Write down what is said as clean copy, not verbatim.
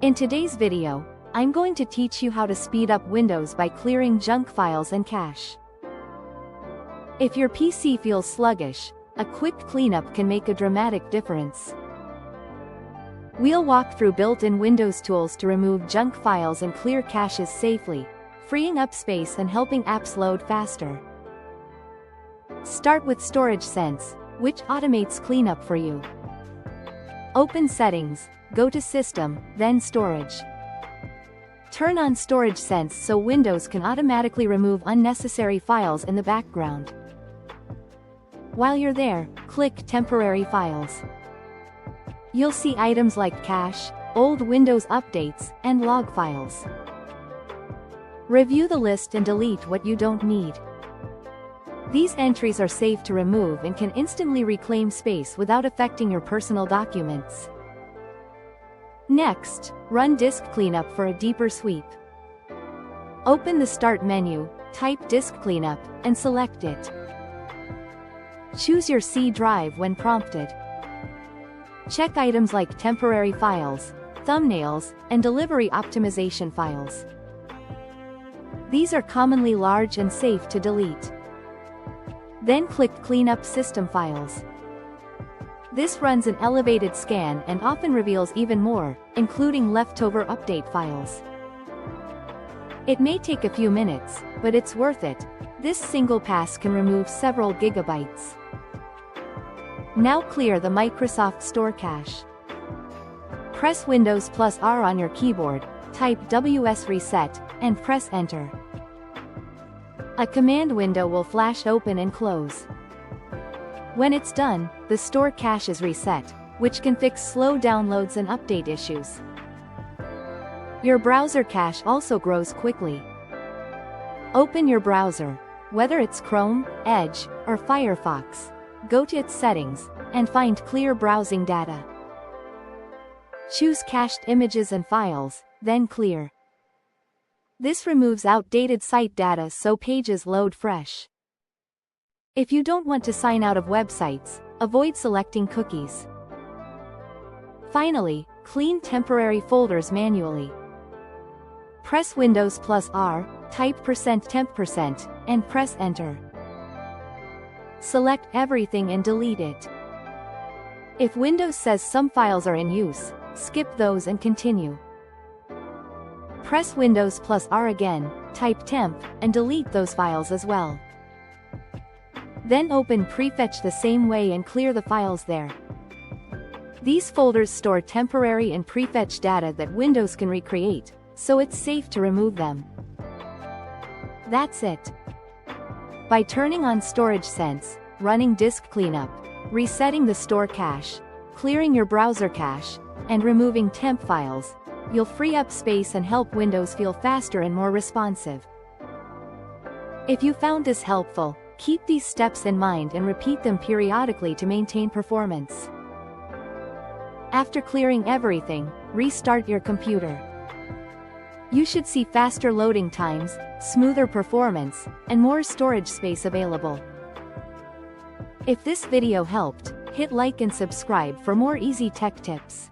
In today's video, I'm going to teach you how to speed up Windows by clearing junk files and cache. If your PC feels sluggish, a quick cleanup can make a dramatic difference. We'll walk through built-in Windows tools to remove junk files and clear caches safely, freeing up space and helping apps load faster. Start with Storage Sense, which automates cleanup for you. Open Settings, go to System, then Storage. Turn on Storage Sense so Windows can automatically remove unnecessary files in the background. While you're there, click Temporary Files. You'll see items like cache, old Windows updates, and log files. Review the list and delete what you don't need. These entries are safe to remove and can instantly reclaim space without affecting your personal documents. Next, run Disk Cleanup for a deeper sweep. Open the Start menu, type Disk Cleanup, and select it. Choose your C drive when prompted. Check items like temporary files, thumbnails, and delivery optimization files. These are commonly large and safe to delete. Then click Clean Up System Files. This runs an elevated scan and often reveals even more, including leftover update files. It may take a few minutes, but it's worth it. This single pass can remove several gigabytes. Now clear the Microsoft Store cache. Press Windows plus R on your keyboard, type WS Reset, and press Enter. A command window will flash open and close. When it's done, the store cache is reset, which can fix slow downloads and update issues. Your browser cache also grows quickly. Open your browser, whether it's Chrome, Edge, or Firefox. Go to its settings, and find Clear Browsing Data. Choose Cached Images and Files, then Clear. This removes outdated site data so pages load fresh. If you don't want to sign out of websites, avoid selecting cookies. Finally, clean temporary folders manually. Press Windows plus R, type %temp%, and press Enter. Select everything and delete it. If Windows says some files are in use, skip those and continue. Press Windows plus R again, type temp, and delete those files as well. Then open Prefetch the same way and clear the files there. These folders store temporary and prefetch data that Windows can recreate, so it's safe to remove them. That's it. By turning on Storage Sense, running Disk Cleanup, resetting the store cache, clearing your browser cache, and removing temp files, you'll free up space and help Windows feel faster and more responsive. If you found this helpful, keep these steps in mind and repeat them periodically to maintain performance. After clearing everything, restart your computer. You should see faster loading times, smoother performance, and more storage space available. If this video helped, hit like and subscribe for more easy tech tips.